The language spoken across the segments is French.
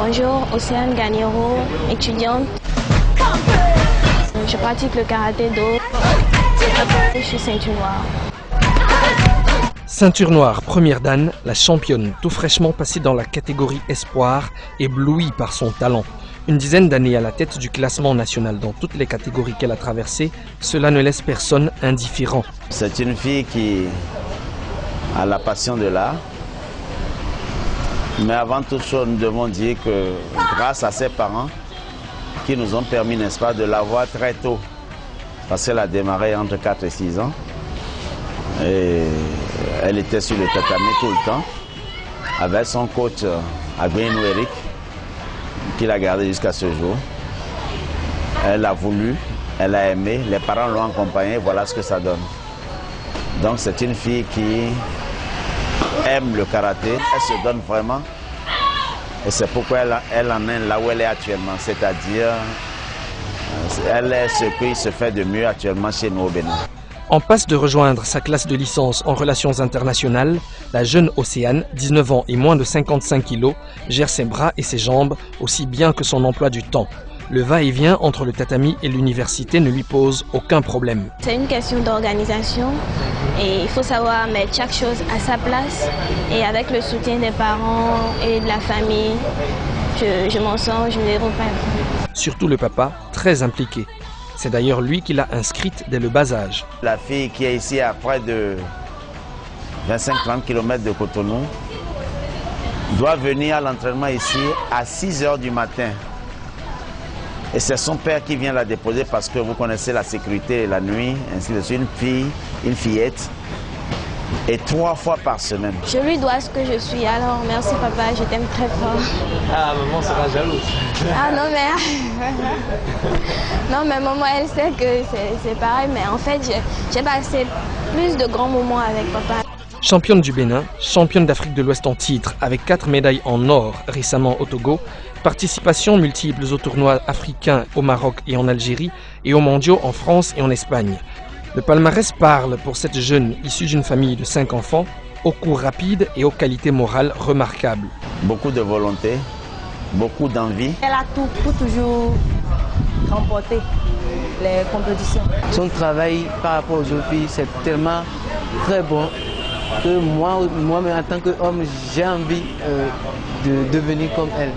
Bonjour, Océane Gagnero, étudiante. Je pratique le karaté do. Je suis ceinture noire. Ceinture noire, première dan, la championne, tout fraîchement passée dans la catégorie espoir, éblouie par son talent. Une dizaine d'années à la tête du classement national dans toutes les catégories qu'elle a traversées, cela ne laisse personne indifférent. C'est une fille qui a la passion de l'art. Mais avant toute chose, nous devons dire que grâce à ses parents qui nous ont permis, n'est-ce pas, de la voir très tôt. Parce qu'elle a démarré entre 4 et 6 ans. Et elle était sur le tatami tout le temps, avec son coach Agbenou Eric, qui l'a gardé jusqu'à ce jour. Elle a voulu, elle a aimé, les parents l'ont accompagnée, voilà ce que ça donne. Donc c'est une fille qui aime le karaté, elle se donne vraiment. Et c'est pourquoi elle en est là où elle est actuellement, c'est-à-dire elle est ce qui se fait de mieux actuellement chez nous au Bénin. En passe de rejoindre sa classe de licence en relations internationales, la jeune Océane, 19 ans et moins de 55 kilos, gère ses bras et ses jambes aussi bien que son emploi du temps. Le va-et-vient entre le tatami et l'université ne lui pose aucun problème. C'est une question d'organisation et il faut savoir mettre chaque chose à sa place. Et avec le soutien des parents et de la famille, je m'en sors, je ne déroule pas. Surtout le papa, très impliqué. C'est d'ailleurs lui qui l'a inscrite dès le bas âge. La fille qui est ici à près de 25-30 km de Cotonou doit venir à l'entraînement ici à 6 h du matin. Et c'est son père qui vient la déposer parce que vous connaissez la sécurité la nuit, ainsi de suite. Une fillette, et 3 fois par semaine. Je lui dois ce que je suis, alors merci papa, je t'aime très fort. Ah, maman sera jalouse. Ah non mais... non mais maman elle sait que c'est pareil, mais en fait j'ai passé plus de grands moments avec papa. Championne du Bénin, championne d'Afrique de l'Ouest en titre avec 4 médailles en or récemment au Togo, participations multiples aux tournois africains au Maroc et en Algérie et aux mondiaux en France et en Espagne. Le palmarès parle pour cette jeune issue d'une famille de 5 enfants, au cours rapide et aux qualités morales remarquables. Beaucoup de volonté, beaucoup d'envie. Elle a tout pour toujours remporter les compétitions. Son travail par rapport aux autres filles, c'est tellement très bon que moi-même en tant qu'homme, j'ai envie de devenir comme elle.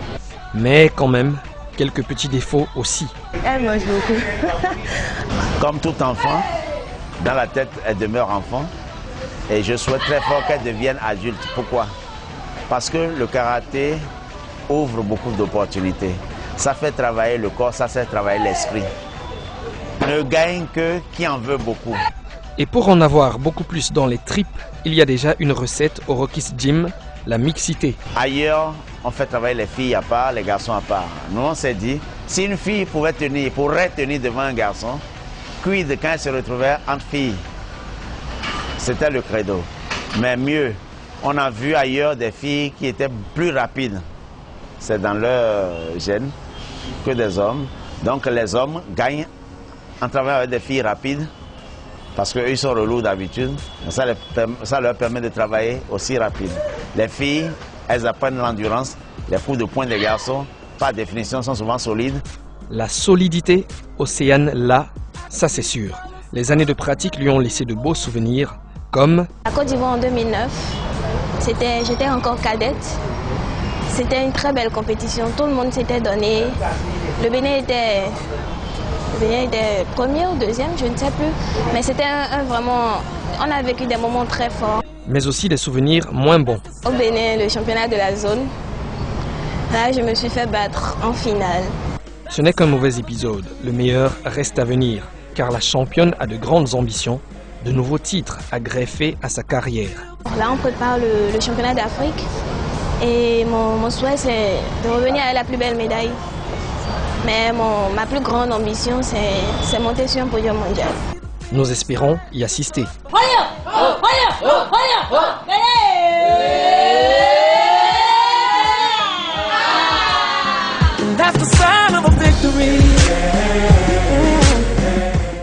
Mais quand même, quelques petits défauts aussi. Elle mange beaucoup. Comme tout enfant, dans la tête, elle demeure enfant. Et je souhaite très fort qu'elle devienne adulte. Pourquoi? Parce que le karaté ouvre beaucoup d'opportunités. Ça fait travailler le corps, ça fait travailler l'esprit. Ne gagne que qui en veut beaucoup. Et pour en avoir beaucoup plus dans les tripes, il y a déjà une recette au Rocky's Gym, la mixité. Ailleurs, on fait travailler les filles à part, les garçons à part. Nous, on s'est dit, si une fille pourrait tenir devant un garçon, quid quand elle se retrouvait entre filles. C'était le credo. Mais mieux, on a vu ailleurs des filles qui étaient plus rapides. C'est dans leur gène que des hommes. Donc les hommes gagnent en travaillant avec des filles rapides parce qu'eux ils sont relous d'habitude. Ça leur permet de travailler aussi rapide. Les filles, elles apprennent l'endurance. Les coups de poing des garçons, par définition, sont souvent solides. La solidité, Océane l'a, ça c'est sûr. Les années de pratique lui ont laissé de beaux souvenirs, comme... À Côte d'Ivoire en 2009, j'étais encore cadette. C'était une très belle compétition, tout le monde s'était donné. Le Bénin était premier ou deuxième, je ne sais plus. Mais c'était vraiment... On a vécu des moments très forts. Mais aussi des souvenirs moins bons. Au Bénin, le championnat de la zone, là je me suis fait battre en finale. Ce n'est qu'un mauvais épisode, le meilleur reste à venir, car la championne a de grandes ambitions, de nouveaux titres à greffer à sa carrière. Là on prépare le championnat d'Afrique et mon souhait c'est de revenir avec la plus belle médaille. Mais ma plus grande ambition c'est monter sur un podium mondial. Nous espérons y assister. Fire! Fire! Fire!